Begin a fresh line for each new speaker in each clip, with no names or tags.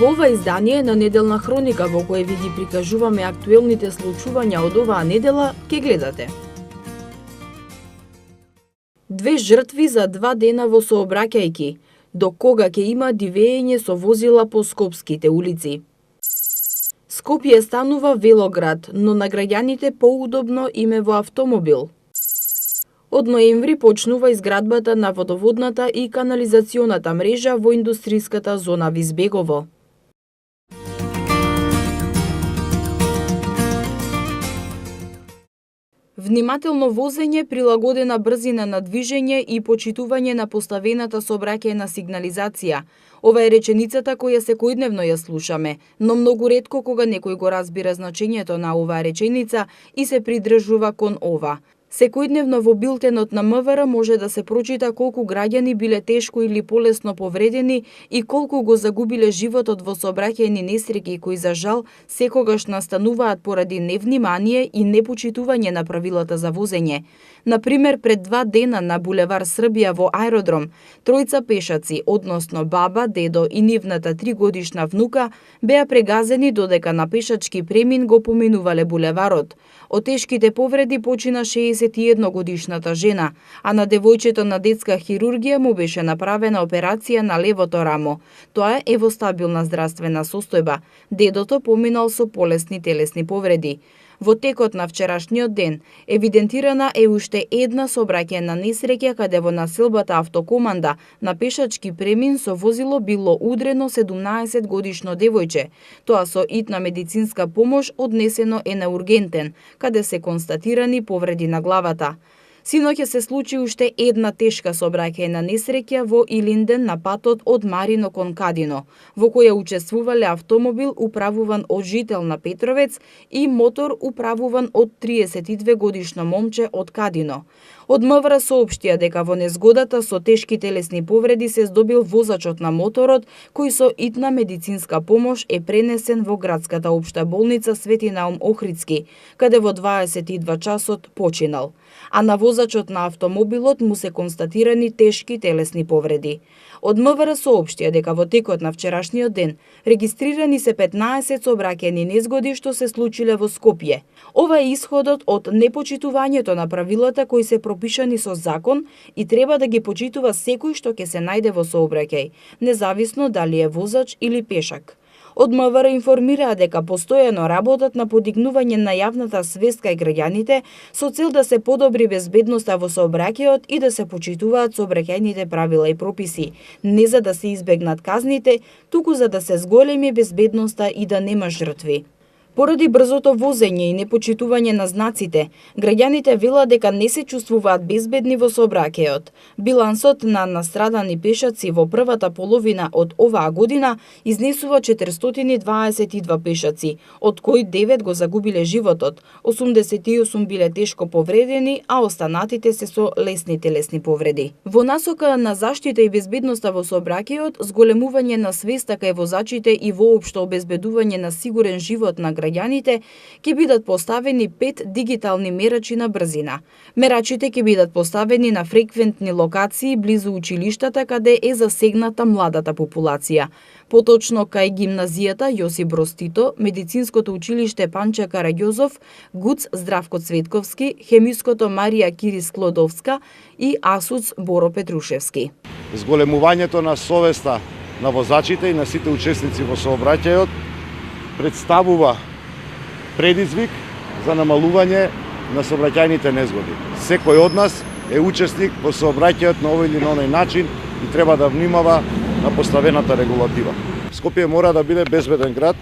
Во ова издание на Неделна хроника, во кое ви ги прикажуваме актуелните случувања од оваа недела, ке гледате. 2 жртви за 2 дена во сообраќајки. До кога ќе има дивење со возила по скопските улици? Скопје станува велоград, но на граѓаните поудобно име во автомобил. Од ноември почнува изградбата на водоводната и канализационата мрежа во индустриската зона Визбегово. Внимателно возење, прилагодена брзина на движење и почитување на поставената сообраќајна сигнализација. Ова е реченицата која секојдневно ја слушаме, но многу ретко кога некој го разбира значењето на оваа реченица и се придржува кон ова. Секојдневно во билтенот на МВР може да се прочита колку граѓани биле тешко или полесно повредени и колку го загубиле животот во сообраќајни несреќи кои за жал секогаш настануваат поради невнимание и непочитување на правилата за возење. Например, пред 2 дена на булевар Србија во аеродром, 3 пешаци, односно баба, дедо и нивната 3-годишна внука, беа прегазени додека на пешачки премин го поминувале булеварот. Од тешките повреди почина 61-годишната жена, а на девојчето на детска хирургија му беше направена операција на левото рамо. Тоа е во стабилна здравствена состојба. Дедото поминал со полесни телесни повреди. Во текот на вчерашниот ден евидентирана е уште една сообраќајна несреќа каде во населбата Автокоманда на пешачки премин со возило било удрено 17-годишно девојче. Тоа со итна медицинска помош однесено е на ургентен, каде се констатирани повреди на главата. Синоќа се случи уште една тешка сообраќајна несреќа во Илинден на патот од Марино кон Кадино, во која учествувале автомобил управуван од жител на Петровец и мотор управуван од 32-годишно момче од Кадино. Од МВР соопштија дека во незгодата со тешки телесни повреди се здобил возачот на моторот, кој со итна медицинска помош е пренесен во градската општа болница Свети Наум Охридски, каде во 22 часот починал. А на возачот на автомобилот му се констатирани тешки телесни повреди. Од МВР соопштија дека во текот на вчерашниот ден регистрирани се 15 сообраќајни незгоди што се случиле во Скопје. Ова е исходот од непочитувањето на правилата кои се пропишани со закон и треба да ги почитува секој што ќе се најде во сообраќај, независно дали е возач или пешак. Од МВР информираа дека постојано работат на подигнување на јавната свест кај граѓаните со цел да се подобри безбедноста во сообраќајот и да се почитуваат сообраќајните правила и прописи, не за да се избегнат казните, туку за да се зголеми безбедноста и да нема жртви. Поради брзото возење и непочитување на знаците, граѓаните велат дека не се чувствуваат безбедни во сообраќајот. Билансот на настрадани пешаци во првата половина од оваа година изнесува 422 пешаци, од кои 9 го загубиле животот, 88 биле тешко повредени, а останатите се со лесни телесни повреди. Во насока на заштита и безбедноста во сообраќајот, зголемување на свеста кај возачите и воопшто обезбедување на сигурен живот на граѓаните, ќе бидат поставени 5 дигитални мерачи на брзина. Мерачите ќе бидат поставени на фреквентни локации близу училиштата каде е засегната младата популација. Поточно кај гимназијата Јосип Броз Тито, медицинското училиште Панча Караѓозов, ГУЦ Здравко Цветковски, хемиското Марија Кири Склодовска и АСУЦ Боро Петрушевски.
Зголемувањето на совеста на возачите и на сите учесници во сообраќајот представува предизвик за намалување на сообраќајните незгоди. Секој од нас е учесник во сообраќајот на овој или на оној начин и треба да внимава на поставената регулатива. Скопје мора да биде безбеден град,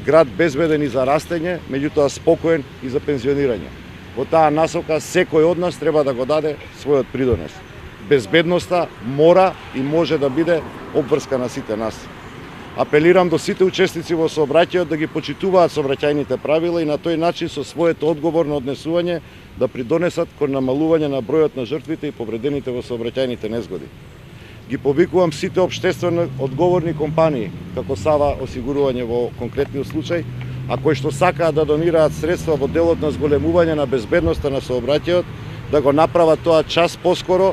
град безбеден и за растење, меѓутоа спокоен и за пензионирање. Во таа насока секој од нас треба да го даде својот придонес. Безбедноста мора и може да биде обврска на сите нас. Апелирам до сите учесници во сообраќајот да ги почитуваат сообраќајните правила и на тој начин со своето одговорно однесување да придонесат кон намалување на бројот на жртвите и повредените во сообраќајните незгоди. Ги повикувам сите општествено одговорни компании, како Сава осигурување во конкретниот случај, а кои што сакаат да донираат средства во делот на зголемување на безбедноста на сообраќајот, да го направат тоа час поскоро,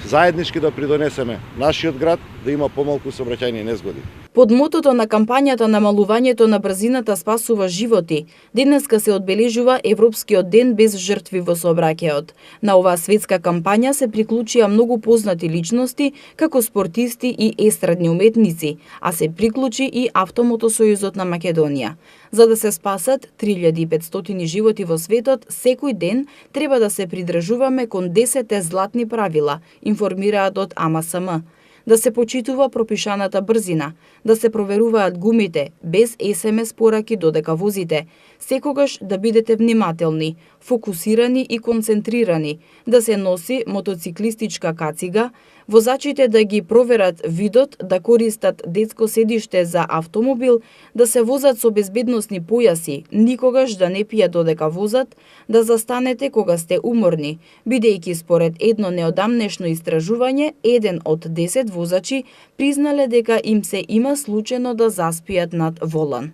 заеднички да придонесеме нашиот град да има помалку сообраќајни незгоди.
Под мотото на кампањата намалувањето на брзината спасува животи, денеска се одбележува Европскиот ден без жртви во сообраќајот. На оваа светска кампања се приклучија многу познати личности, како спортисти и естрадни уметници, а се приклучи и Автомотосојузот на Македонија. За да се спасат 3500 животи во светот, секој ден треба да се придржуваме кон 10 златни правила, информираат од АМСМ. Да се почитува пропишаната брзина, да се проверуваат гумите, без СМС пораки додека возите, секогаш да бидете внимателни, фокусирани и концентрирани, да се носи мотоциклистичка кацига, возачите да ги проверат видот, да користат детско седиште за автомобил, да се возат со безбедносни појаси, никогаш да не пијат додека возат, да застанете кога сте уморни, бидејќи според едно неодамнешно истражување, 1 од 10 возачи признале дека им се има случајно да заспијат над волан.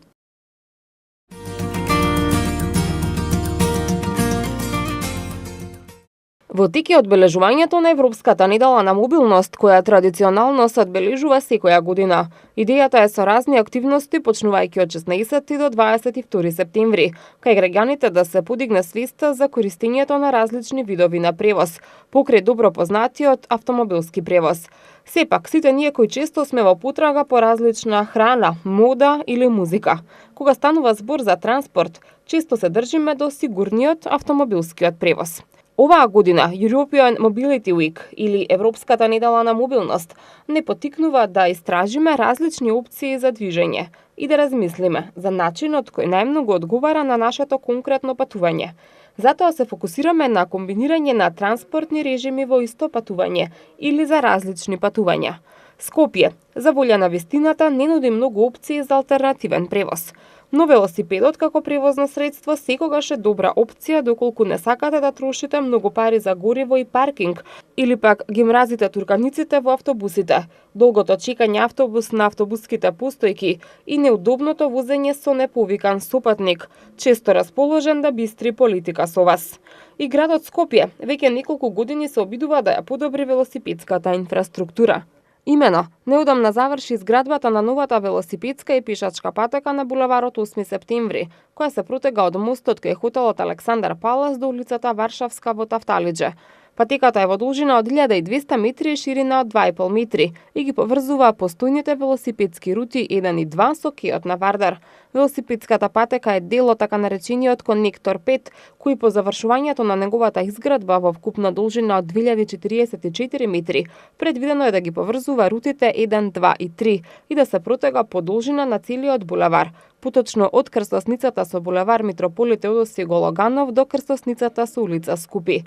Во тек е одбележувањето на Европската недела на мобилност, која традиционално се одбележува секоја година. Идејата е со разни активности, почнувајќи од 16 до 22 септември, кај граѓаните да се подигне свеста за користењето на различни видови на превоз, покрај добро познатиот автомобилски превоз. Сепак, сите ние кои често сме во потрага по различна храна, мода или музика. Кога станува збор за транспорт, често се држиме до сигурниот автомобилскиот превоз. Оваа година European Mobility Week или Европската недела на мобилност не потикнува да истражиме различни опции за движење и да размислиме за начинот кој најмногу одговара на нашето конкретно патување. Затоа се фокусираме на комбинирање на транспортни режими во исто патување или за различни патувања. Скопје, за волја на вистината, не нуди многу опции за алтернативен превоз. Но велосипедот како превозно средство секогаш е добра опција доколку не сакате да трошите многу пари за гориво и паркинг, или пак ги мразите турканиците во автобусите, долгото чекање автобус на автобуските постојки и неудобното возење со неповикан сопатник, често расположен да бистри политика со вас. И градот Скопје веќе неколку години се обидува да ја подобри велосипедската инфраструктура. Имено, неодамна заврши изградбата на новата велосипедска и пишачка патека на булеварот 8 септември, која се протега од мостот кај хотелот Александар Палас до улицата Варшавска во Тафталидже. Патеката е во должина од 1200 метри и ширина од 2,5 метри и ги поврзува постојните велосипедски рути 1 и 2 со кејот на Вардар. Велосипедската патека е дел од така наречениот Конектор 5, кој по завршувањето на неговата изградба во вкупна должина од 2044 метри, предвидено е да ги поврзува рутите 1, 2 и 3 и да се протега по должина на целиот булевар, поточно од крстосницата со булевар Митрополит Теодосиј Гологанов до крстосницата со улица Скупи.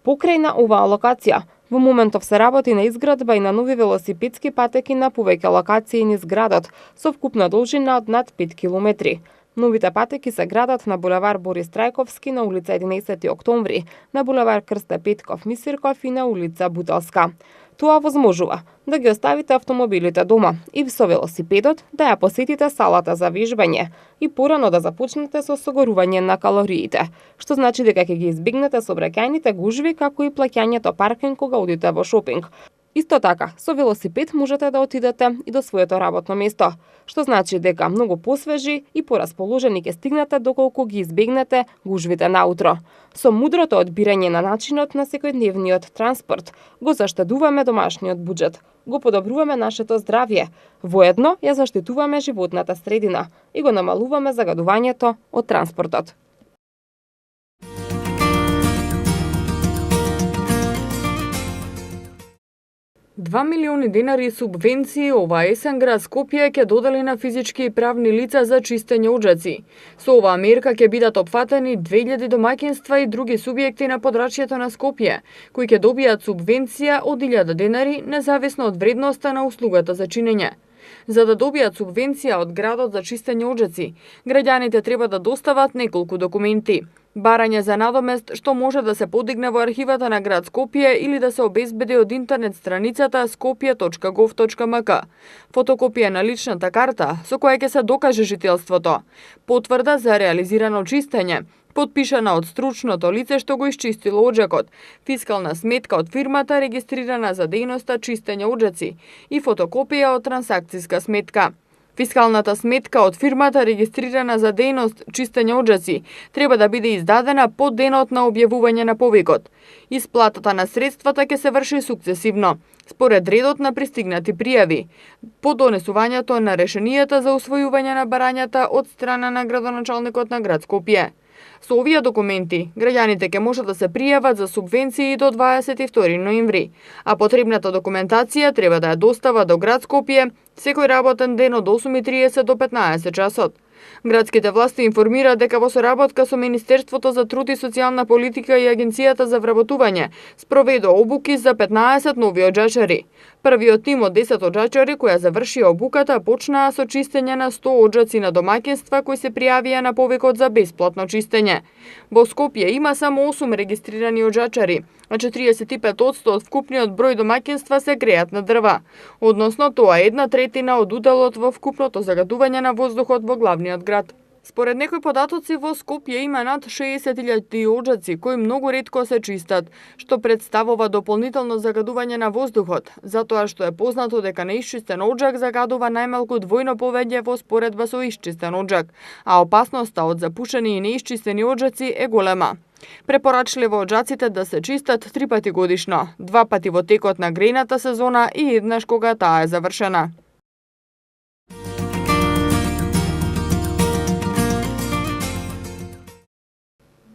Покрај на оваа локација, во моментов се работи на изградба и на нови велосипедски патеки на повеќе локации низ градот, со вкупна должина од над 5 километри. Новите патеки се градат на булевар Борис Трајковски на улица 11 октомври, на булевар Крсте Петков Мисирков и на улица Бутелска. Тоа возможува да ги оставите автомобилите дома и со велосипедот да ја посетите салата за вежбање и порано да започнете со согорување на калориите, што значи дека ќе ги избегнете сообраќајните гужви како и плаќањето паркинг кога одите во шопинг. Исто така, со велосипед можете да отидете и до своето работно место, што значи дека многу посвежи и порасположени ќе стигнете доколку ги избегнете гужвите наутро. Со мудрото одбирање на начинот на секојдневниот транспорт го заштедуваме домашниот буџет, го подобруваме нашето здравје, воедно ја заштитуваме животната средина и го намалуваме загадувањето од транспортот.
2 милиони денари субвенции оваа есен град Скопје ќе додели на физички и правни лица за чистење оджаци. Со оваа мерка ќе бидат опфатени 2000 домаќинства и други субјекти на подрачјето на Скопје, кои ќе добијат субвенција од 1000 денари независно од вредноста на услугата за чинење. За да добијат субвенција од градот за чистење оджаци, граѓаните треба да достават неколку документи. Барање за надомест што може да се подигне во архивата на град Скопје или да се обезбеди од интернет страницата skopje.gov.mk, фотокопија на личната карта со која ќе се докаже жителството, потврда за реализирано чистење, подпишана од стручното лице што го исчистило оджакот, фискална сметка од фирмата регистрирана за дејноста чистење оджаци и фотокопија од трансакциска сметка. Фискалната сметка од фирмата регистрирана за дејност чистење оджаци треба да биде издадена по денот на објавување на повикот. Исплатата на средствата ќе се врши сукцесивно, според редот на пристигнати пријави, по донесувањето на решенијата за усвојување на барањата од страна на градоначалникот на град Скопје. Со овие документи, граѓаните ќе можат да се пријават за субвенции до 22 ноември, а потребната документација треба да ја достава до град Скопје секој работен ден од 8:30 до 15 часот. Градските власти информираат дека во соработка со Министерството за труд и социјална политика и Агенцијата за вработување спроведува обуки за 15 нови оджачари. Првиот тим од 10 оджачари кои завршија обуката почнаа со чистење на 100 оджаци на домаќинства кои се пријавија на повикот за бесплатно чистење. Во Скопје има само 8 регистрирани оджачари, а 45% од вкупниот број домаќинства се греат на дрва, односно тоа е 1/3 од уделот во вкупното загадување на воздухот во главниот град. Според некои податоци во Скопје има над 60.000 оджаци кои многу ретко се чистат, што представува дополнително загадување на воздухот, затоа што е познато дека неисчистен оджак загадува најмалку двојно повеќе во споредба со исчистен оджак, а опасноста од запушени и неисчистени оджаци е голема. Препорачливо оджаците да се чистат 3 пати годишно, 2 пати во текот на грејната сезона и еднаш кога таа е завршена.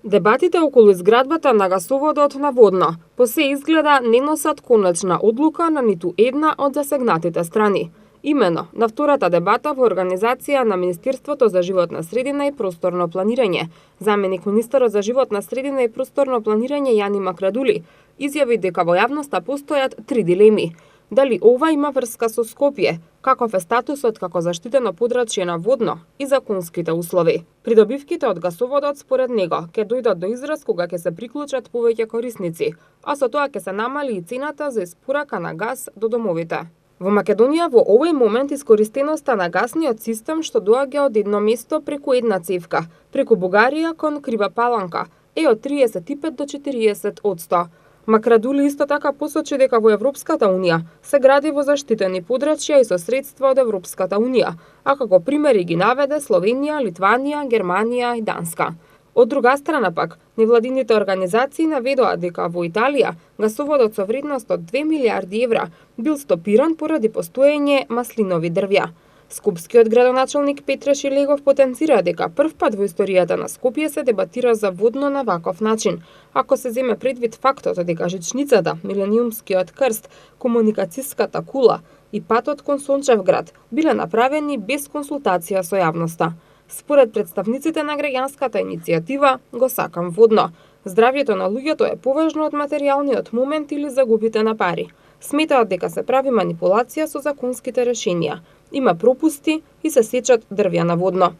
Дебатите околу изградбата на гасоводот на Водно по се изгледа не носат конечна одлука на ниту една од засегнатите страни. Имено, на втората дебата во организација на Министерството за животна средина и просторно планирање, заменик министерот за животна средина и просторно планирање Јани Макрадули изјави дека во јавноста постојат 3 дилеми. Дали ова има врска со Скопје, каков е статусот како заштитено подрачје на Водно и законските услови. Придобивките од гасоводот според него ќе дојдат до израз кога ќе се приклучат повеќе корисници, а со тоа ќе се намали и цената за испорака на газ до домовите. Во Македонија во овој момент искористеноста на гасниот систем што доаѓа од едно место преку една цевка, преку Бугарија кон Крива Паланка, е од 35 до 40%. Макрадули исто така посочи дека во Европската Унија се гради во заштитени подрачја и со средства од Европската Унија, а како примери ги наведе Словенија, Литванија, Германија и Данска. Од друга страна пак, невладините организации наведоа дека во Италија гасоводот со вредност од 2 милиарди евра бил стопиран поради постоење маслинови дрвја. Скопскиот градоначалник Петре Шилегов потенцира дека прв пат во историјата на Скопје се дебатира за Водно на ваков начин, ако се земе предвид фактот дека жичницата, Милениумскиот крст, комуникацијската кула и патот кон Сончевград биле направени без консултација со јавноста. Според представниците на граѓанската иницијатива, го сакам Водно. Здравјето на луѓето е поважно од материјалниот момент или загубите на пари. Сметаат дека се прави манипулација со законските решенија. Има пропусти и се сечат дрвја на Водно.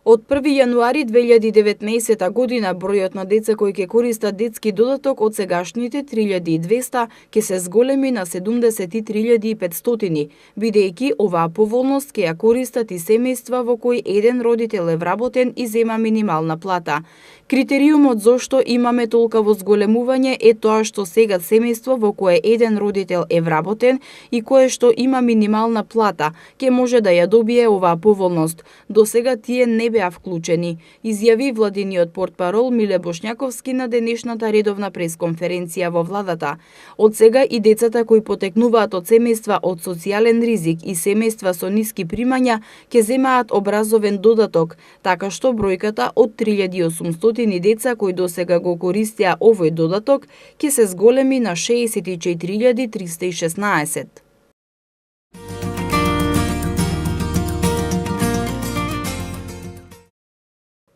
Од 1 јануари 2019 година бројот на деца кои ќе користат детски додаток од сегашните 3200 ќе се зголеми на 73500, бидејќи оваа поволност ќе ја користат и семејства во кои еден родител е вработен и зема минимална плата. Критериумот зошто имаме толкаво зголемување е тоа што сега семејство во кое еден родител е вработен и кое што има минимална плата ќе може да ја добие оваа поволност. До сега тие не беа вклучени, изјави владиниот портпарол Миле Бошњаковски на денешната редовна пресконференција во владата. Од сега и децата кои потекнуваат од семејства од социјален ризик и семејства со ниски примања ќе земаат образовен додаток, така што бројката од 3800 деца кои досега го користеа овој додаток ќе се зголеми на 64316.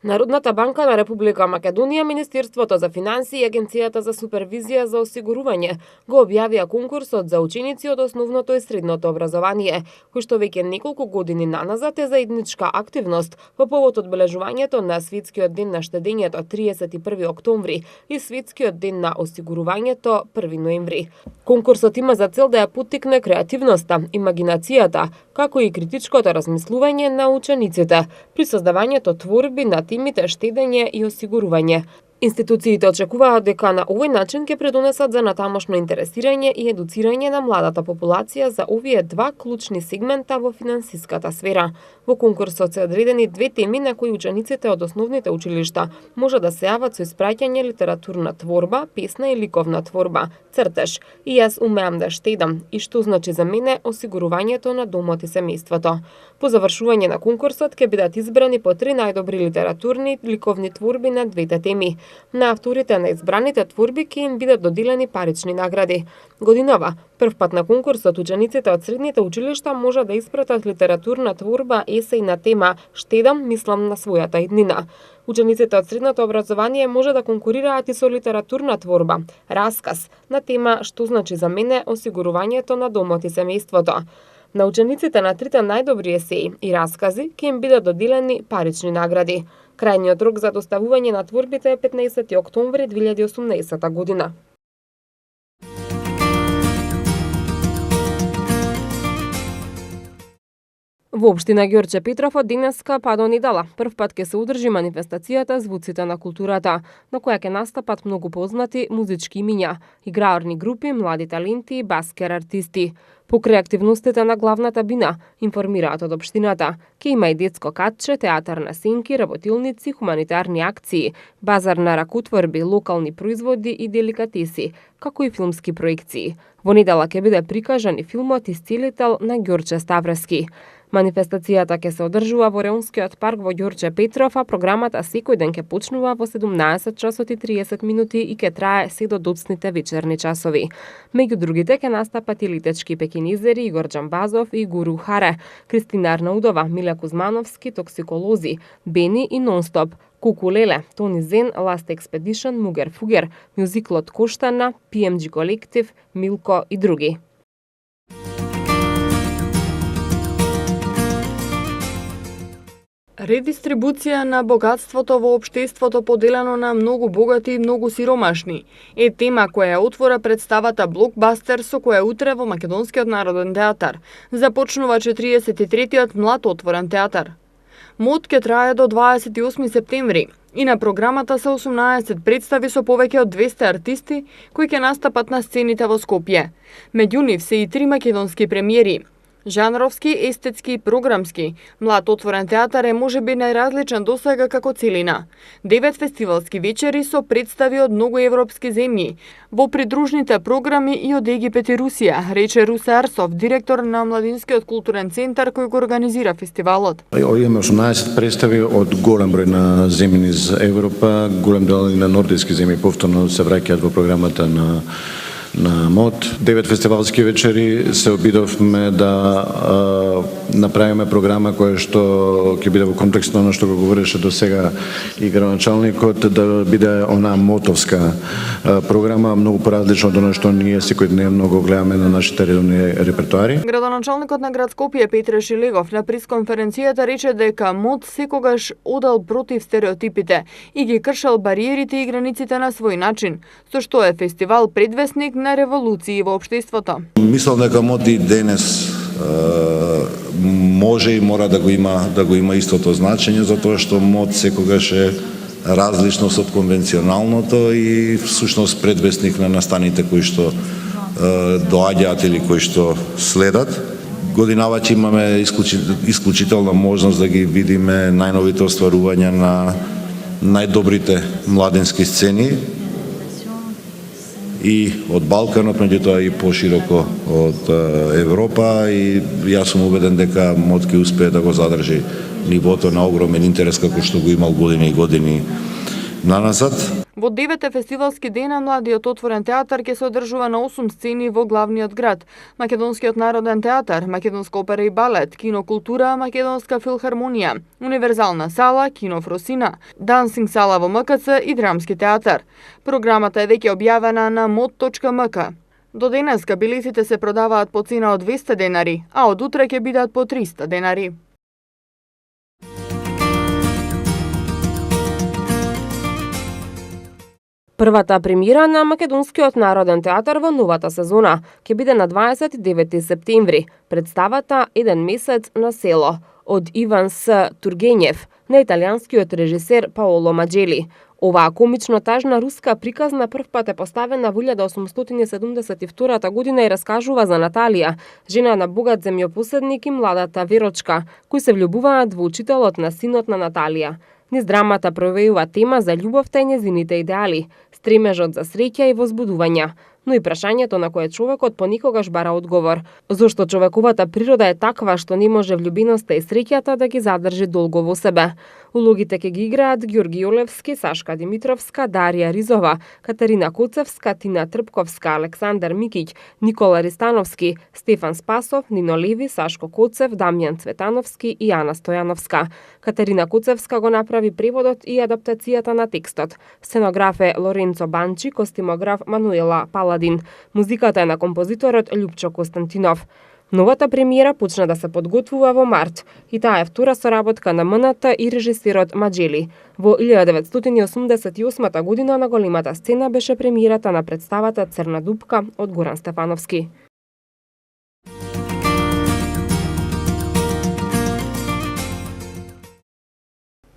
Народната банка на Република Македонија, Министерството за финансии и Агенцијата за супервизија за осигурување го објавија конкурсот за ученици од основното и средното образование, кој што веќе неколку години наназад е заедничка активност по повод одбележувањето на Светскиот ден на штедењето 31 октомври и Светскиот ден на осигурувањето 1 ноември. Конкурсот има за цел да ја поттикне креативноста, имагинацијата, како и критичкото размислување на учениците при создавањето творби на темите штедење и осигурување. Институциите очекуваат дека на овој начин ќе предонесат за натамошно интересирање и едуцирање на младата популација за овие два клучни сегмента во финансиската сфера. Во конкурсот се одредени две теми на кои учениците од основните училишта може да се јават со испраќање литературна творба, песна и ликовна творба, цртеж и јас умеам да штедам и што значи за мене осигурувањето на домот и семејството. По завршување на конкурсот ќе бидат избрани по 3 најдобри литературни ликовни творби на двете теми. На авторите на избраните творби ќе им бидат доделени парични награди. Годинава, првпат на конкурсот учениците од средните училишта може да испратат литературна творба есеј на тема "Штедам, мислам на својата иднина". Учениците од средното образование може да конкурираат и со литературна творба, расказ на тема "Што значи за мене осигурувањето на домот и семејството". На учениците на трите најдобри есеи и раскази ќе им бидат доделени парични награди. Крајниот рок за доставување на творбите е 15 октомври 2018 година. Во општина Ѓорче Петров од денеска па до недела првпат ќе се одржи манифестацијата Звуците на културата, на која ќе настапат многу познати музички имиња, играорни групи, млади таленти и баскер артисти. Покрај активностите на главната бина, информираат од општината, ќе има и детско катче, театар на сенки, работилници, хуманитарни акции, базар на ракотворби, локални производи и деликатеси, како и филмски проекции. Во недела ќе биде прикажан и филмот Исцелител на Ѓорче Ставрески. Манифестацијата ќе се одржува во Реонскиот парк во Ѓорче Петров, а програмата секој ден ќе почнува во 17 часот и 30 минути и ќе трае се до доцните вечерни часови. Меѓу другите ќе настапат и литечки пекинизери Игор Џамбазов и Гуру Харе, Кристина Арнаудова, Миле Кузмановски, Токсиколози, Бени и Нонстоп, Кукулеле, Тони Зен, Last Expedition, Мугер Фугер, мюзиклот Коштана, PMG Колектив, Милко и други.
Редистрибуција на богатството во општеството поделено на многу богати и многу сиромашни е тема која отвора представата Блокбастер со која утре во Македонскиот народен театар започнува 43-тиот млад отворен театар. МОД ќе трае до 28 септември и на програмата се 18 представи со повеќе од 200 артисти кои ќе настапат на сцените во Скопје. Меѓу нив се и 3 македонски премиери. Жанровски, естетски и програмски, млад отворен театар е можеби најразличен досега како целина. 9 фестивалски вечери со представи од многу европски земји, во придружните програми и од Египет и Русија, рече Русе Арсов, директор на Младинскиот културен центар кој го организира фестивалот.
Имаме 18 представи од голем број на земји из Европа, голем дел и на нордиски земји повторно се враќаат во програмата на МОД. 9 фестивалски вечери се обидовме да направиме програма која што ќе биде во контекст на што го говореше до сега и градоначалникот, да биде она мотовска програма, многу поразлично од она што ние секојдневно го гледаме на нашите редовни репертоари.
Градоначалникот на град Скопје Петре Шилегов на пресконференцијата рече дека МОД секогаш одел против стереотипите и ги кршел бариерите и границите на свој начин, со што е фестивал предвестник на револуции во општеството.
Мислам дека МОД и денес може и мора да го има истото значење, затоа што МОД секогаш е различно од конвенционалното и всушност предвестник на настаните кои што доаѓаат или кои што следат. Годинава ќе имаме исклучителна можност да ги видиме најновите остварувања на најдобрите младински сцени и од Балканот, меѓутоа и пошироко од Европа, и јас сум убеден дека МОД ќе успее да го задржи нивото на огромен интерес како што го имал години и години наназад.
Во 9 фестивалски дена младиот отворен театар ќе се одржува на 8 сцени во главниот град: Македонскиот народен театар, Македонска опера и балет, Кино култура, Македонска филхармонија, Универзална сала, Кино Фросина, Дансинг сала во МКЦ и Драмски театар. Програмата е веќе објавена на mod.mk. До денеска билетите се продаваат по цена од 200 денари, а од утре ќе бидат по 300 денари.
Првата премиера на Македонскиот народен театар во новата сезона ќе биде на 29 септември. Представата "Еден месец на село" од Иван С. Тургенјев на италијанскиот режисер Паоло Маџели. Оваа комично тажна руска приказна првпат е поставена во 1872 година и раскажува за Наталија, жена на богат земјопоседник и младата Верочка, кои се влюбуваат во учителот на синот на Наталија. Низ драмата провејува тема за љубовта и нејзините идеали, стремежот за среќа и возбудувања, но и прашањето на кое човекот поникогаш бара одговор. Зошто човековата природа е таква што не може влюбеноста и среќата да ги задржи долго во себе. Улогите ќе ги играат Георги Јолевски, Сашка Димитровска, Дарија Ризова, Катерина Коцевска, Тина Трпковска, Александар Микиќ, Никола Ристановски, Стефан Спасов, Нино Леви, Сашко Коцев, Дамјан Цветановски и Ана Стојановска. Катерина Коцевска го направи преводот и адаптацијата на текстот. Сценограф е Лоренцо Банчи, костимограф Мануела Паладин. Музиката е на композиторот Љупчо Константинов. Новата премиера почна да се подготвува во март и таа е втора соработка на МНТ и режисерот Маџели. Во 1988 година на големата сцена беше премиерата на представата Црна дупка од Горан Стефановски.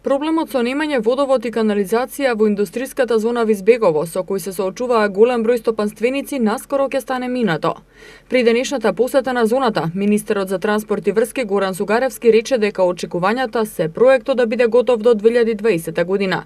Проблемот со немање водовод и канализација во индустриската зона Визбегово, со кој се соочуваа голем број стопанственици, наскоро ќе стане минато. При денешната посета на зоната, министерот за транспорт и врски Горан Сугаревски рече дека очекувањата се проектот да биде готов до 2020 година.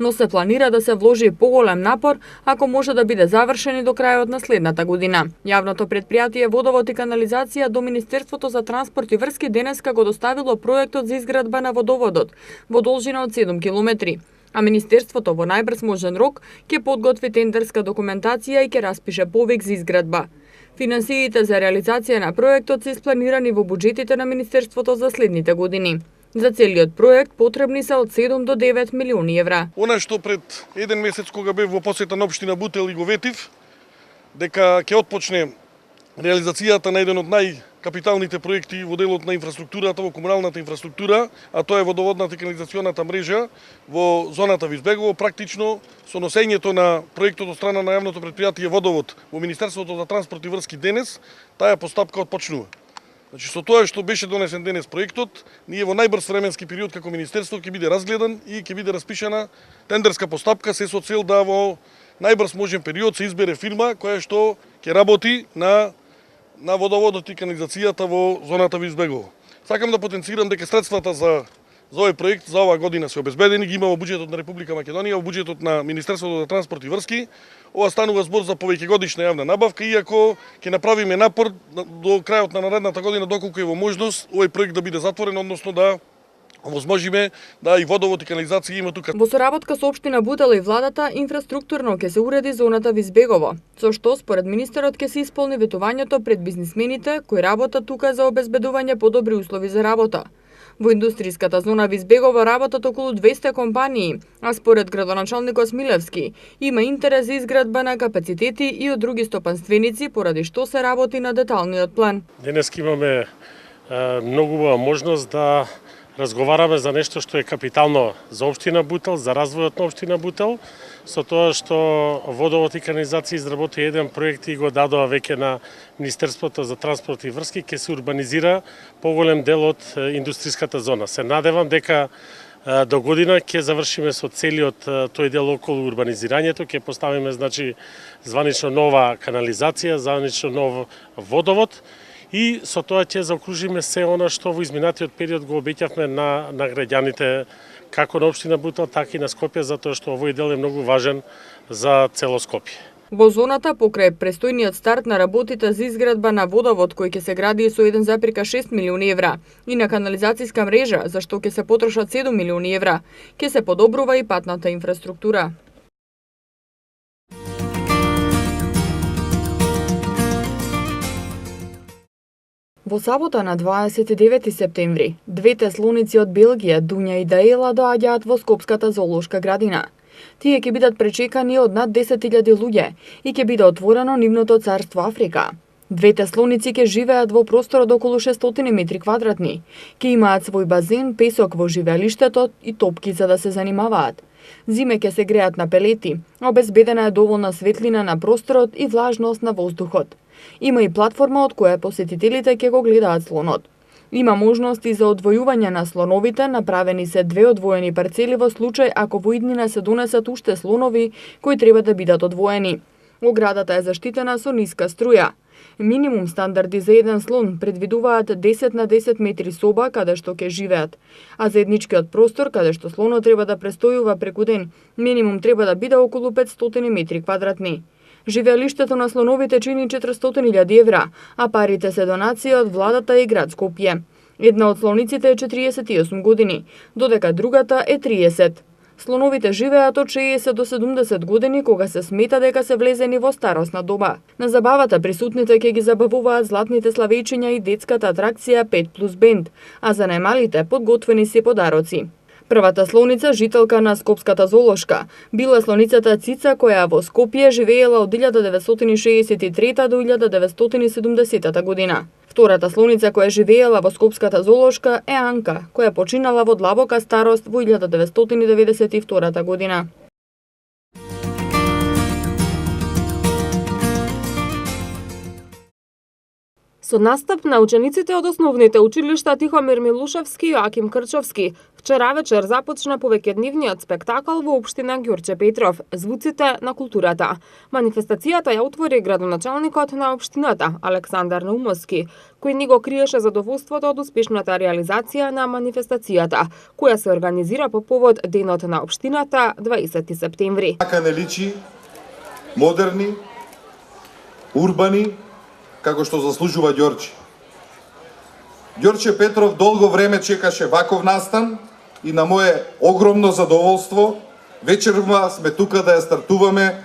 Но се планира да се вложи поголем напор ако може да биде завршен и до крајот на следната година. Јавното претпријатие Водовод и канализација до Министерството за транспорт и врски денеска го доставило проектот за изградба на водоводот во должина од 7 километри, а Министерството во најбрз можен рок ќе подготви тендерска документација и ќе распише повик за изградба. Финансиите за реализација на проектот се испланирани во буџетите на Министерството за следните години. За целиот проект потребни се од 7 до 9 милиони евра.
Она што пред еден месец кога бев во посета на општина Бутел и го ветив, дека ќе отпочне реализацијата на еден од најкапиталните проекти во делот на инфраструктурата, во комуналната инфраструктура, а тоа е водоводната и канализационата мрежа во зоната Визбегово. Практично со носењето на проектот од страна на јавното претпријатие Водовод во Министерството за транспорт и врски денес, таа постапка отпочнува. Значи, со тоа што беше донесен денес проектот, ние во најбрз временски период како Министерство ќе биде разгледан и ќе биде распишана тендерска постапка се со цел да во најбрз можен период се избере фирма која што ќе работи на водоводот и канализацијата во зоната Визбегово. Сакам да потенцирам дека средствата за овој проект за оваа година се обезбедени, ги има во буџетот на Република Македонија, во буџетот на Министерството за транспорт и врски. Ова станува збор за повеќегодишна јавна набавка, иако ќе направиме напор до крајот на наредната година, доколку е во можност овој проект да биде затворен, односно да овозможиме да и водовод и канализација има тука.
Во соработка со општина Бутел и владата, инфраструктурно ќе се уреди зоната Визбегово, со што според министерот ќе се исполни ветувањето пред бизнисмените кои работат тука за обезбедување подобри услови за работа. Во индустриската зона Визбегово работат околу 200 компании, а според градоначалникот Смилевски има интерес за изградба на капацитети и од други стопанственици, поради што се работи на деталниот план.
Денес имаме многу убава можност да разговараме за нешто што е капитално за општина Бутел, за развојот на општина Бутел, со тоа што Водовод и канализација изработи еден проект и го дадоа веќе на Министерството за транспорт и врски, ќе се урбанизира поголем дел од индустриската зона. Се надевам дека до година ќе завршиме со целиот тој дел околу урбанизирањето, ќе поставиме званично нова канализација, званично нов водовод, и со тоа ќе заокружиме се она што во изминатиот период го обеќавме на граѓаните како на општина Бутел, така и на Скопје, затоа што овој дел е многу важен за цело Скопје.
Во зоната, покрај престојниот старт на работите за изградба на водовод кој ќе се гради со 1,6 милиони евра и на канализацијска мрежа, за што ќе се потрошат 7 милиони евра, ќе се подобрува и патната инфраструктура. Во сабота на 29 септември, двете слоници од Белгија, Дуња и Даела, доаѓаат во Скопската зоолошка градина. Тие ќе бидат пречекани од над 10.000 луѓе и ќе биде отворено нивното царство Африка. Двете слоници ќе живеат во простор од околу 600 метри квадратни. Ќе имаат свој базен, песок во живеалиштето и топки за да се занимаваат. Зиме ќе се греат на пелети, обезбедена е доволна светлина на просторот и влажност на воздухот. Има и платформа од која посетителите ќе го гледаат слонот. Има можности за одвојување на слоновите, направени се 2 одвоени парцели во случај ако во иднина се донесат уште слонови кои треба да бидат одвоени. Оградата е заштитена со ниска струја. Минимум стандарди за еден слон предвидуваат 10 на 10 метри соба каде што ќе живеат, а заедничкиот простор каде што слонот треба да престојува преку ден, минимум треба да биде околу 500 метри квадратни. Живеалиштето на слоновите чини 400.000 евра, а парите се донација од владата и град Скопје. Една од слониците е 48 години, додека другата е 30. Слоновите живеат од 60 до 70 години кога се смета дека се влезени во старосна доба. На забавата присутните ќе ги забавуваат златните славејчиња и детската атракција 5+ бенд, а за најмалите подготвени се подароци. Првата слоница, жителка на Скопската зоолошка, била слоницата Цица која во Скопје живеела од 1963 до 1970 година. Втората слоница која живеела во Скопската зоолошка е Анка, која починала во длабока старост во 1992 година.
Со настап на учениците од основните училишта Тихомир Милушевски и Јоаким Крчовски, вчера вечер започна повеќедневниот спектакл во општина Ѓорче Петров, Звуците на културата. Манифестацијата ја отвори градоначалникот на општината, Александар Наумовски, кој ни го криеше задоволството од успешната реализација на манифестацијата, која се организира по повод Денот на општината 20 септември.
Така не личи модерни, урбани, како што заслужува Ѓорче. Ѓорче Петров долго време чекаше ваков настан и на мое огромно задоволство вечерва сме тука да ја стартуваме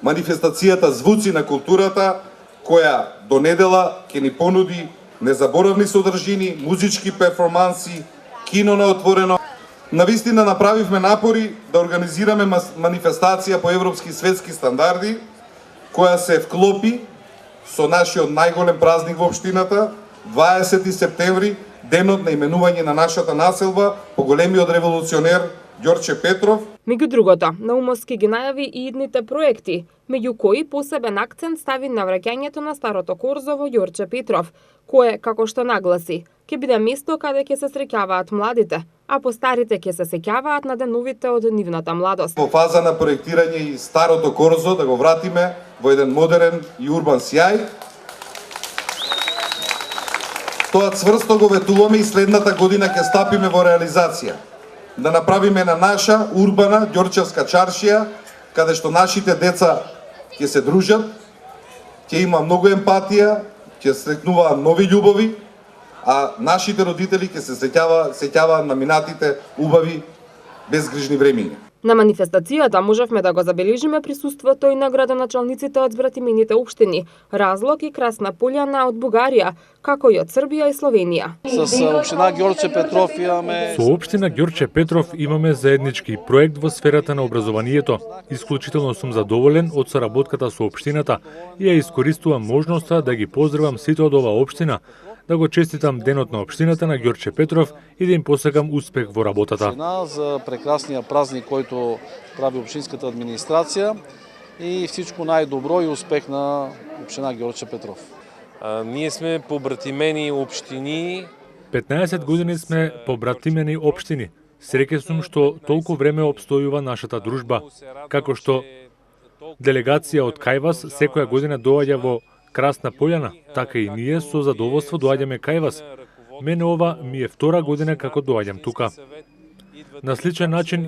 манифестацијата Звуци на културата, која до недела ќе ни понуди незаборавни содржини, музички перформанси, кино на отворено. Навистина направивме напори да организираме манифестација по европски и светски стандарди, која се вклопи со нашиот најголем празник во општината, 20 септември, денот на именување на нашата населба по големиот револуционер Ѓорче Петров.
Меѓу другото, Наумовски ги најави и идните проекти, меѓу кои посебен акцент стави на враќањето на старото корзо во Ѓорче Петров, кое, како што нагласи, ќе биде место каде ќе се среќаваат младите, а постарите ќе се сеќаваат на деновите од нивната младост.
Во фаза на проектирање и старото корзо да го вратиме во еден модерен и урбан сјај. Тоа цврсто го ветуваме и следната година ќе стапиме во реализација. Да направиме на наша урбана ѓорчевска чаршија, каде што нашите деца ќе се дружат, ќе има многу емпатија, ќе стекнуваат нови љубови, а нашите родители ќе се сеќаваат на минатите убави безгрижни времиња.
На манифестацијата можевме да го забележиме присуството и на градоначалниците од збратимените општини Разлог и Красна Пољана од Бугарија, како и од Србија и Словенија.
Со општина Ѓорче Петров имаме
Со општина Ѓорче Петров имаме заеднички проект во сферата на образованието. Исклучително сум задоволен од соработката со општината и ја искористувам можноста да ги поздравам сите од оваа општина, да го честитам денот на општината на Ѓорче Петров и да им посакам успех во работата.
За прекрасниот празник којто прави општинската администрација и всичко најдобро и успех на општина Ѓорче Петров.
Ние сме побратимени општини.
15 години сме побратимени општини. Среќен сум што толку време обстојува нашата дружба, како што делегација од кај вас секоја година доаѓа во Красна Пољана, така и ние со задоволство доаѓаме кај вас. Мене ова ми е втора година како доаѓам тука. На сличен начин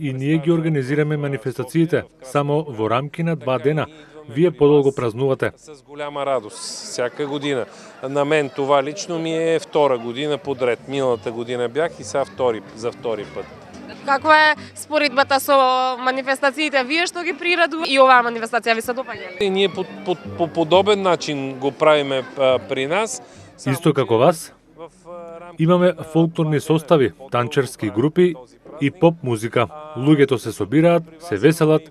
и ние ги организираме манифестациите, само во рамки на 2 дена. Вие подолго празнувате.
С голяма радост, всяка година. На мен това лично ми е втора година подред. Миналата година бях и сега за втори път.
Каква е споредбата со манифестациите вие што ги приредува и оваа манифестација ви се допаѓа?
Ние по подобен начин го правиме при нас.
Исто како вас, имаме фолклорни состави, танчерски групи и поп музика. Луѓето се собираат, се веселат,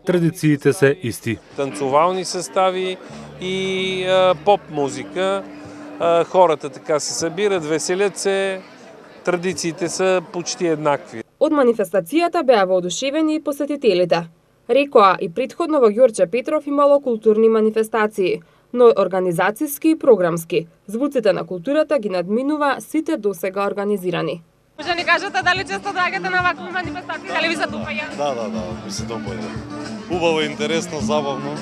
традициите се исти.
Танцувални състави и поп музика. Хората така се събират, веселят се. Традициите се почти еднакви.
Од манифестацијата беа воодушевени и посетителите. Рекоа и претходно во Ѓорче Петров имало културни манифестации. но организацијски и програмски. Звуците на културата ги надминува сите досега организирани.
Може да ни кажете дали често доаѓате на вакви манифестации, дали ви се допаѓа?
Да, ми се допаѓа. Убаво, интересно, забавно.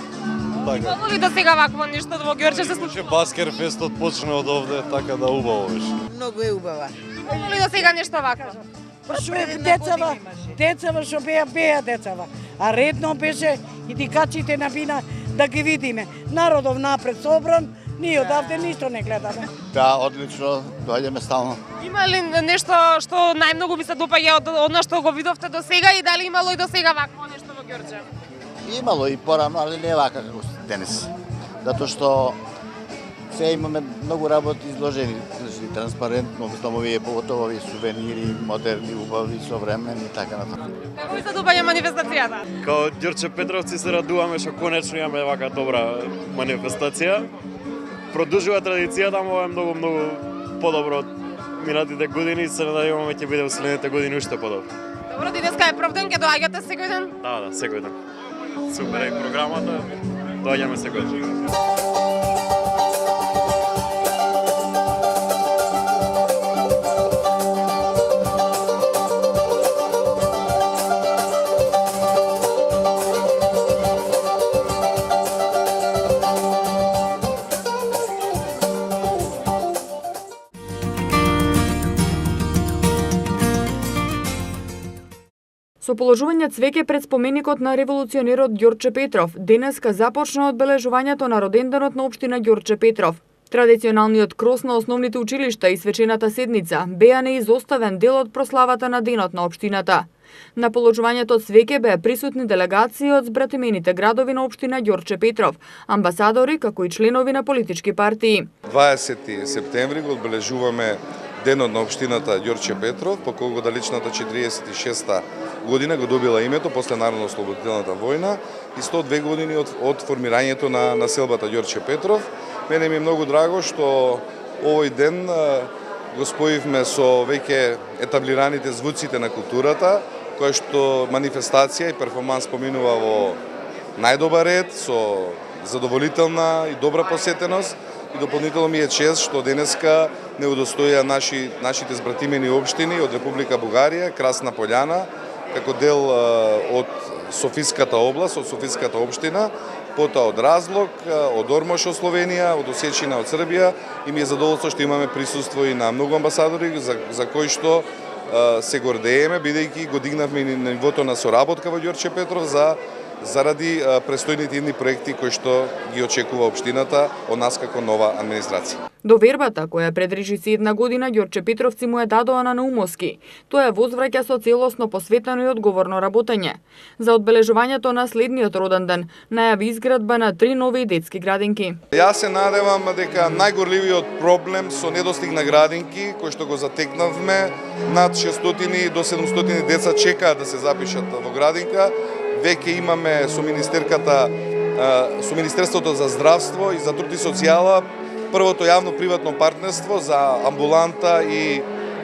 Така.
Имало ли до сега вакво нешто во Ѓорче се случи?
Баскер фестот почна од овде, така да убаво беше.
Многу е убава.
Имало ли до сега нешто вакво?
Што е децава што беа децава. А редно беше индикациите на бина да ги видиме. Народов напред собран, ние одавде ништо не гледаме.
Да, одлично, доаѓаме стално.
Има ли нешто што најмногу ви се допаѓа од она што го видовте до сега и дали имало и до сега вакво нешто во Ѓорче?
Имало и порано, али не вака како денес. Затоа што се имаме многу работи изложени, транспарентно, домови, поготово овие сувенири, модерни, убави, современи и така натаму.
Како ви се допаѓа манифестацијата?
Као Ѓорче Петровци се радуваме што конечно имаме вака добра манифестација. Продолжува традицијата, но е многу подобро од минатите години и се надеваме ќе биде во следните години уште подобро.
Добро, денеска е прв ден, ќе доаѓате секој ден?
Да, секој ден. Супер е програмата, доаѓаме секој ден.
Со положување цвеќе пред споменикот на револуционерот Ѓорче Петров, денеска започна одбележувањето на роденденот на општина Ѓорче Петров. Традиционалниот крос на основните училишта и свечената седница беа неизоставен дел од прославата на денот на општината. На положувањето цвеќе беа присутни делегации од збратимените градови на општина Ѓорче Петров, амбасадори како и членови на политички партии.
20 септември го одбележуваме денот на општината Ѓорче Петров, по кого далечната 46-та година го добила името после Народно-ослободителната војна и 102 години од формирањето на населбата Ѓорче Петров. Мене ми е многу драго што овој ден го споивме со веќе етаблираните звуците на културата, која што манифестација и перформанс поминува во најдобар ред, со задоволителна и добра посетеност. И дополнително ми е чест што денеска не удостоја нашите збратимени општини од Република Бугарија, Красна Пољана, како дел од Софиската област, од Софиската општина, потоа од Разлог, од Ормош од Словенија, од Осечина од Србија и ми е задоволство што имаме присуство и на многу амбасадори за кои што се гордееме, бидејќи го дигнавме на нивото на соработка во Ѓорче Петров заради престојните идни проекти кои што ги очекува општината од нас како нова администрација.
Довербата која пред 31 година Ѓорче Петровци му е дадоа на Наумовски, тоа ја возвраќа со целосно посветено и одговорно работење. За одбележувањето на следниот роден ден најави изградба на 3 нови детски градинки.
Јас се надевам дека најгорливиот проблем со недостиг на градинки, кој што го затекнавме, над 600 до 700 деца чекаат да се запишат во градинка. Веќе имаме со Министерството за здравство и за труд и социјала првото јавно-приватно партнерство за амбуланта и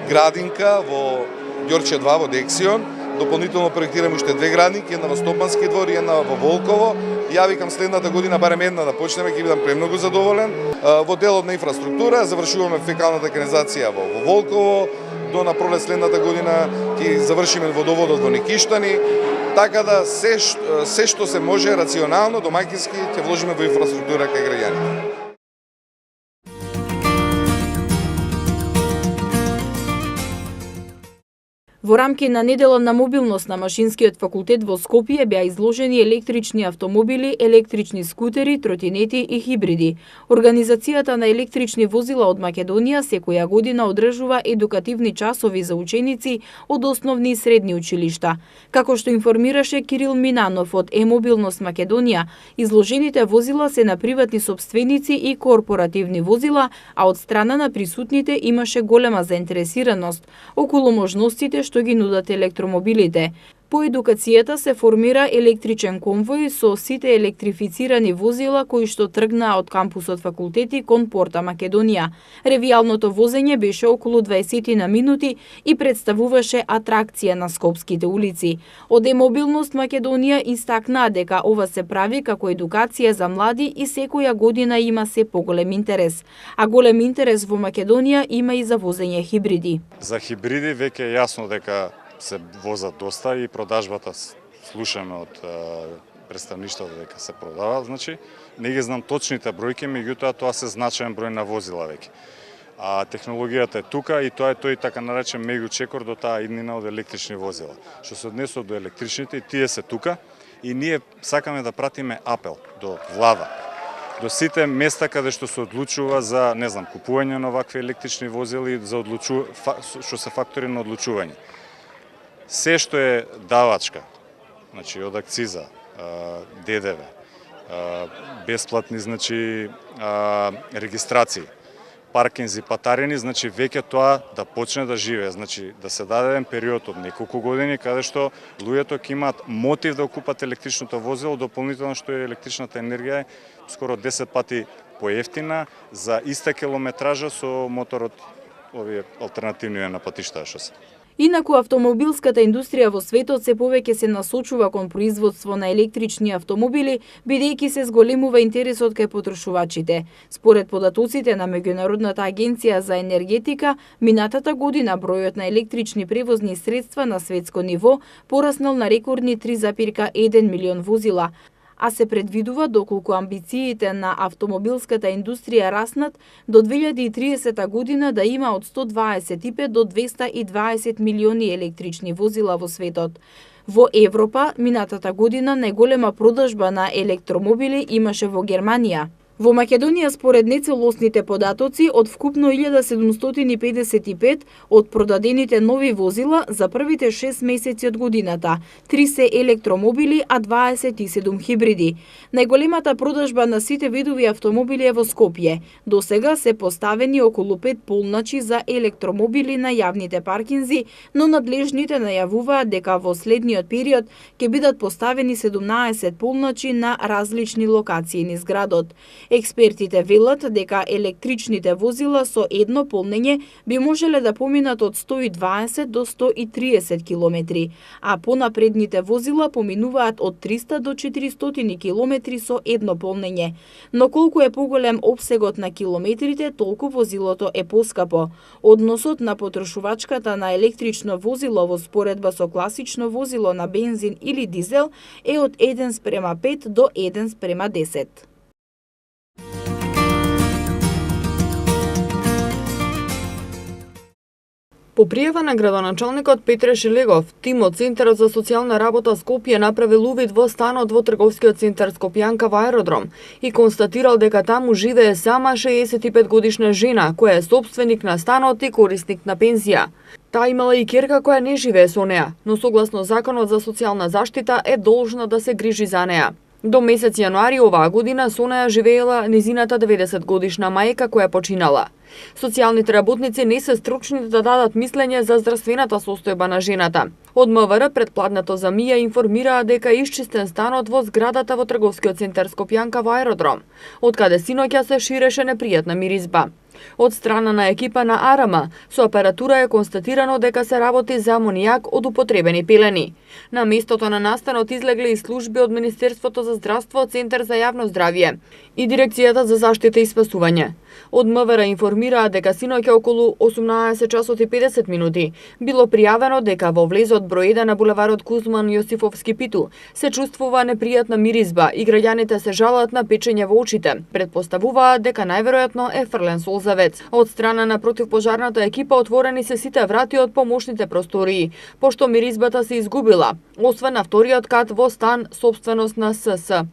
градинка во Ѓорче 2 во Дексион. Дополнително проектираме уште 2 градинки, една во Стопански двор и една во Волково. Ја викам следната година барем една да почнеме, ќе бидам премногу задоволен. Во делот на инфраструктура завршуваме фекалната канализација во Волково, до на пролет следната година ќе завршиме водоводот во Никиштани. Така да се што се може рационално, домаќински ќе вложиме во инфраструктура кај граѓаните.
Во рамки на недела на мобилност на Машинскиот факултет во Скопје беа изложени електрични автомобили, електрични скутери, тротинети и хибриди. Организацијата на електрични возила од Македонија секоја година одржува едукативни часови за ученици од основни и средни училишта. Како што информираше Кирил Минанов од Е-мобилност Македонија, изложените возила се на приватни сопственици и корпоративни возила, а од страна на присутните имаше голема заинтересираност околу можностите што ги нудат електромобилите. По едукацијата се формира електричен конвој со сите електрифицирани возила кои што тргнаа од кампусот факултети кон Порта Македонија. Ревијалното возење беше околу 20 на минути и представуваше атракција на скопските улици. Од Е-мобилност Македонија истакнаа дека ова се прави како едукација за млади и секоја година има се поголем интерес. А голем интерес во Македонија има и за возење хибриди.
За хибриди веќе е јасно дека се возат доста и продажбата слушаме од представништвото дека се продаваат, значи не ги знам точните бројки, меѓутоа тоа се значаен број на возила веќе. А технологијата е тука и тоа е тој така наречен меѓучекор до таа иднина од електрични возила. Што се однесува до електричните, тие се тука и ние сакаме да пратиме апел до влада, до сите места каде што се одлучува за, не знам, купување на вакви електрични возила и за што се фактори на одлучување. Се што е давачка, значи од акциза, ДДВ, бесплатни, значи регистрации, паркинзи, патарини, значи веќе тоа да почне да живее, значи да се даде еден период од неколку години каде што луѓето ќе имаат мотив да купат електричното возило, дополнително што е електричната енергија е скоро 10 пати поевтина за иста километража со моторот овие алтернативни на патиштата што се.
Инаку автомобилската индустрија во светот се повеќе се насочува кон производство на електрични автомобили, бидејќи се зголемува интересот кај потрошувачите. Според податоците на Меѓународната агенција за енергетика, минатата година бројот на електрични превозни средства на светско ниво пораснал на рекордни 3,1 милион возила, а се предвидува доколку амбициите на автомобилската индустрија раснат до 2030 година да има од 125 до 220 милиони електрични возила во светот. Во Европа, минатата година најголема продажба на електромобили имаше во Германија. Во Македонија, според нецелосните податоци, од вкупно 1755 од продадените нови возила за првите 6 месеци од годината, 3 се електромобили, а 27 хибриди. Најголемата продажба на сите видови автомобили е во Скопје. До сега се поставени околу 5 полначи за електромобили на јавните паркинзи, но надлежните најавуваат дека во следниот период ќе бидат поставени 17 полначи на различни локации низ градот. Експертите велат дека електричните возила со едно полнење би можеле да поминат од 120 до 130 километри, а понапредните возила поминуваат од 300 до 400 километри со едно полнење. Но колку е поголем опсегот на километрите, толку возилото е поскапо. Односот на потрошувачката на електрично возило во споредба со класично возило на бензин или дизел е од 1:5 до 1:10.
По пријава на градоначалникот Петре Шелегов, тимот Центарот за социјална работа Скопје направил увид во станот во трговскиот центар Скопјанка во аеродром и констатирал дека таму живее сама 65 годишна жена која е собственик на станот и корисник на пензија. Таа имала и ќерка која не живее со неа, но согласно Законот за социјална заштита е должна да се грижи за неа. До месец јануари оваа година со неа живеела незината 90 годишна мајка која починала. Социјалните работници не се стручни да дадат мислење за здравствената состојба на жената. Од МВР претпладнато за МИА информираа дека е исчистен станот во зградата во трговскиот центар Скопјанка во аеродром, од каде синоќа се ширеше непријатна миризба. Од страна на екипа на АРМ, со апаратура е констатирано дека се работи за амонијак од употребени пелени. На местото на настанот излегле и служби од Министерството за здравство, Центар за јавно здравје и Дирекцијата за заштита и спасување. Од МВР информираа дека синоќа околу 18 часот и 50 минути било пријавено дека во влезот број 1 на булеварот Кузман Јосифовски Питу се чувствува непријатна миризба и граѓаните се жалат на печење во очите. Предпоставуваат дека најверојатно е фрлен солзавец. Од страна на противпожарната екипа отворени се сите врати од помошните простории, пошто миризбата се изгубила, освен на вториот кат во стан собственост на СС.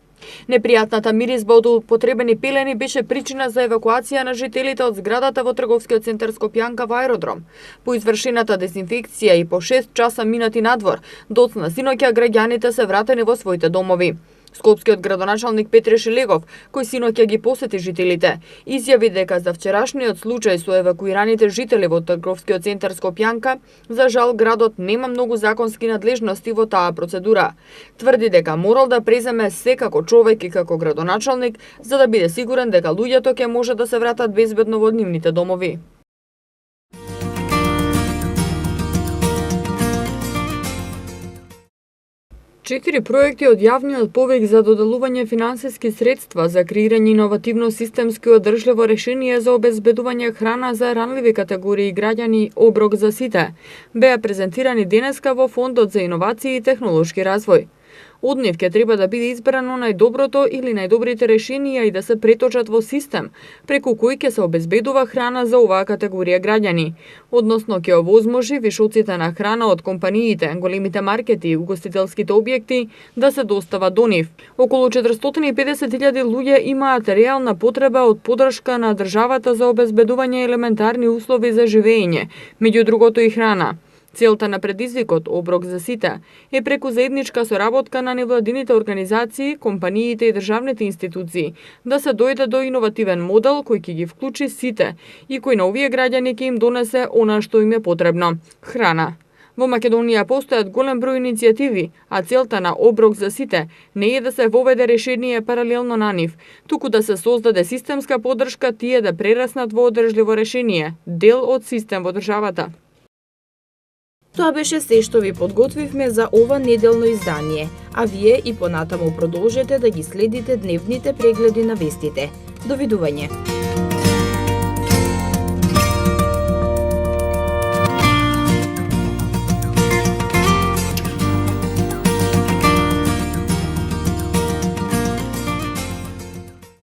Непријатната миризба од употребени пелени беше причина за евакуација на жителите од зградата во трговскиот центар Скопјанка во аеродром. По извршената дезинфекција и по 6 часа минати надвор, доцна синоќа граѓаните се вратени во своите домови. Скопскиот градоначалник Петре Шелегов, кој синоќа ги посети жителите, изјави дека за вчерашниот случај со евакуираните жители во трговскиот центар Скопјанка, за жал градот нема многу законски надлежности во таа процедура. Тврди дека морал да преземе се како човек и како градоначалник, за да биде сигурен дека луѓето ќе може да се вратат безбедно во нивните домови. Четири проекти од јавниот повик за доделување финансиски средства за креирање иновативно системски одржливо решение за обезбедување храна за ранливи категории граѓани оброк за сите беа презентирани денеска во Фондот за иновации и технолошки развој. Од нив ќе треба да биде избрано најдоброто или најдобрите решенија и да се преточат во систем, преку кој ќе се обезбедува храна за оваа категорија граѓани, односно ќе овозможи вишоците на храна од компаниите, големите маркети и угостителските објекти да се достава до нив. Околу 450.000 луѓе имаат реална потреба од поддршка на државата за обезбедување елементарни услови за живење, меѓу другото и храна. Целта на предизвикот оброк за сите е преку заедничка соработка на невладините организации, компаниите и државните институции да се дојде до иновативен модел кој ќе ги вклучи сите и кој на овие граѓани ќе им донесе она што им е потребно – храна. Во Македонија постојат голем број иницијативи, а целта на оброк за сите не е да се воведе решение паралелно на нив, туку да се создаде системска поддршка тие да прераснат во одржливо решение, дел од систем во државата.
Тоа беше се што ви подготвивме за ова неделно издание, а вие и понатаму продолжете да ги следите дневните прегледи на вестите. Довидување!